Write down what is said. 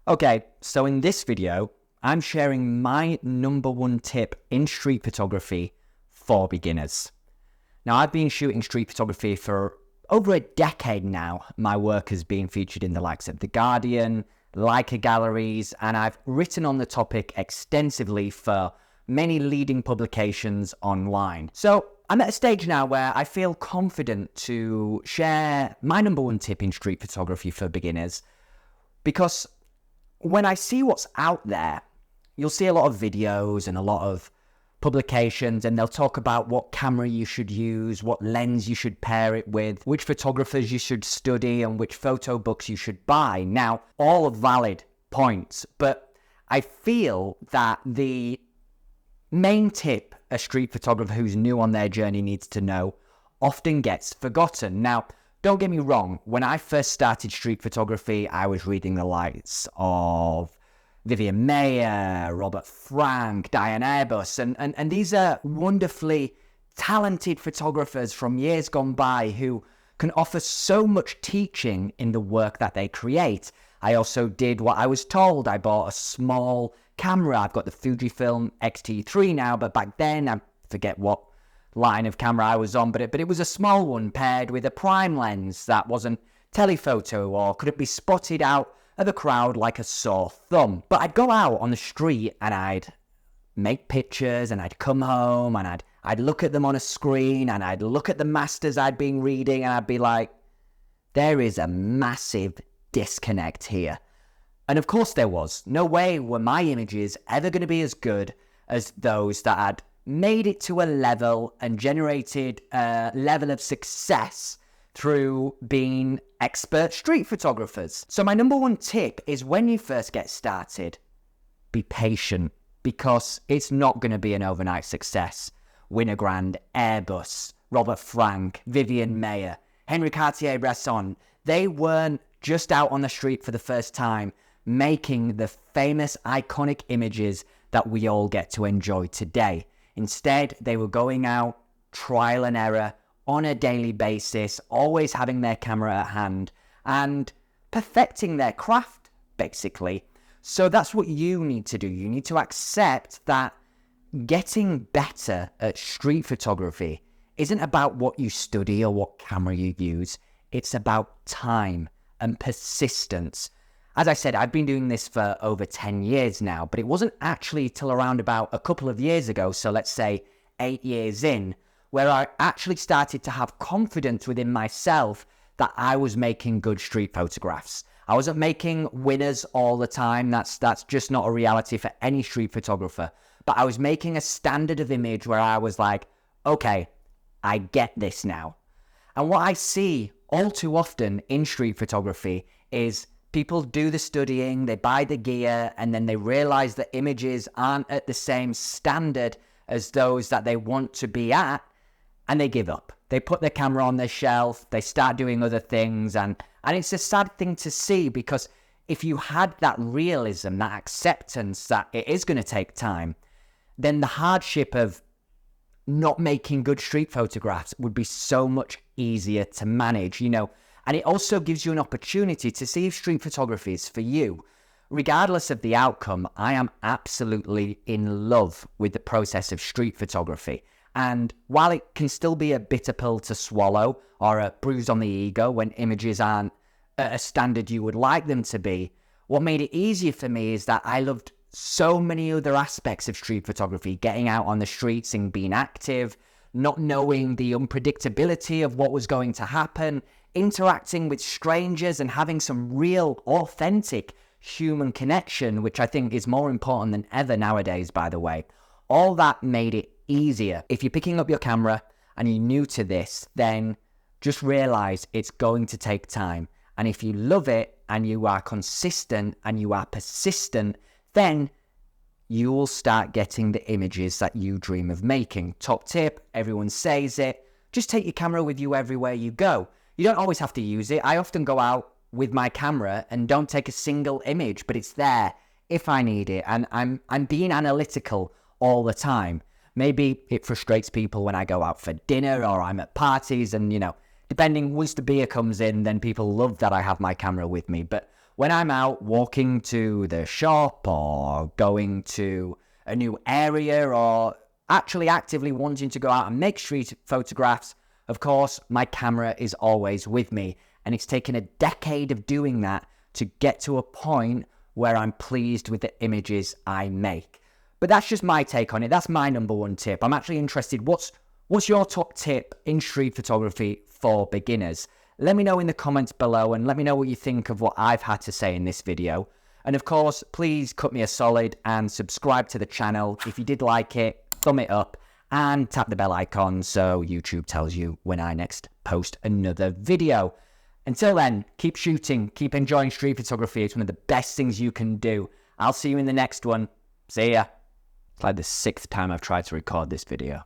Okay, so in this video, I'm sharing my number one tip in street photography for beginners. Now, I've been shooting street photography for over a decade now. My work has been featured in the likes of The Guardian, Leica galleries, and I've written on the topic extensively for many leading publications online. So I'm at a stage now where I feel confident to share my number one tip in street photography for beginners, because when I see what's out there, you'll see a lot of videos and a lot of publications, and they'll talk about what camera you should use, what lens you should pair it with, which photographers you should study, and which photo books you should buy. Now, all are valid points, but I feel that the main tip a street photographer who's new on their journey needs to know often gets forgotten. Now, don't get me wrong, when I first started street photography, I was reading the likes of Vivian Maier, Robert Frank, Diane Arbus, and these are wonderfully talented photographers from years gone by who can offer so much teaching in the work that they create. I also did what I was told. I bought a small camera. I've got the Fujifilm X-T3 now, but back then, I forget what line of camera I was on, but it was a small one paired with a prime lens that wasn't telephoto or couldn't be spotted out of a crowd like a sore thumb. But I'd go out on the street and I'd make pictures, and I'd come home and I'd look at them on a screen, and I'd look at the masters I'd been reading, and I'd be like, there is a massive disconnect here. And of course there was. No way were my images ever going to be as good as those that had made it to a level and generated a level of success through being expert street photographers. So my number one tip is, when you first get started, be patient, because it's not going to be an overnight success. Winogrand, Airbus, Robert Frank, Vivian Maier, Henri Cartier-Bresson, they weren't just out on the street for the first time making the famous iconic images that we all get to enjoy today. Instead, they were going out, trial and error, on a daily basis, always having their camera at hand and perfecting their craft, basically. So that's what you need to do. You need to accept that getting better at street photography isn't about what you study or what camera you use. It's about time and persistence. As I said, I've been doing this for over 10 years now, but it wasn't actually till around about a couple of years ago, so let's say 8 years in, where I actually started to have confidence within myself that I was making good street photographs. I wasn't making winners all the time. That's just not a reality for any street photographer. But I was making a standard of image where I was like, okay, I get this now. And what I see all too often in street photography is people do the studying, they buy the gear, and then they realize that images aren't at the same standard as those that they want to be at, and they give up. They put their camera on their shelf, they start doing other things, and it's a sad thing to see, because if you had that realism, that acceptance that it is going to take time, then the hardship of not making good street photographs would be so much easier to manage, And it also gives you an opportunity to see if street photography is for you. Regardless of the outcome, I am absolutely in love with the process of street photography. And while it can still be a bitter pill to swallow, or a bruise on the ego when images aren't at a standard you would like them to be, what made it easier for me is that I loved so many other aspects of street photography: getting out on the streets and being active, not knowing the unpredictability of what was going to happen, interacting with strangers and having some real, authentic human connection, which I think is more important than ever nowadays, by the way. All that made it easier. If you're picking up your camera and you're new to this, then just realize it's going to take time. And if you love it and you are consistent and you are persistent, then you will start getting the images that you dream of making. Top tip, everyone says it, just take your camera with you everywhere you go. You don't always have to use it. I often go out with my camera and don't take a single image, but it's there if I need it. And I'm being analytical all the time. Maybe it frustrates people when I go out for dinner or I'm at parties, and depending, once the beer comes in, then people love that I have my camera with me. But when I'm out walking to the shop or going to a new area or actually actively wanting to go out and make street photographs, of course, my camera is always with me. And it's taken a decade of doing that to get to a point where I'm pleased with the images I make. But that's just my take on it. That's my number one tip. I'm actually interested, what's your top tip in street photography for beginners? Let me know in the comments below and let me know what you think of what I've had to say in this video. And of course, please cut me a solid and subscribe to the channel. If you did like it, thumb it up and tap the bell icon so YouTube tells you when I next post another video. Until then, keep shooting, keep enjoying street photography. It's one of the best things you can do. I'll see you in the next one. See ya. It's like the 6th time I've tried to record this video.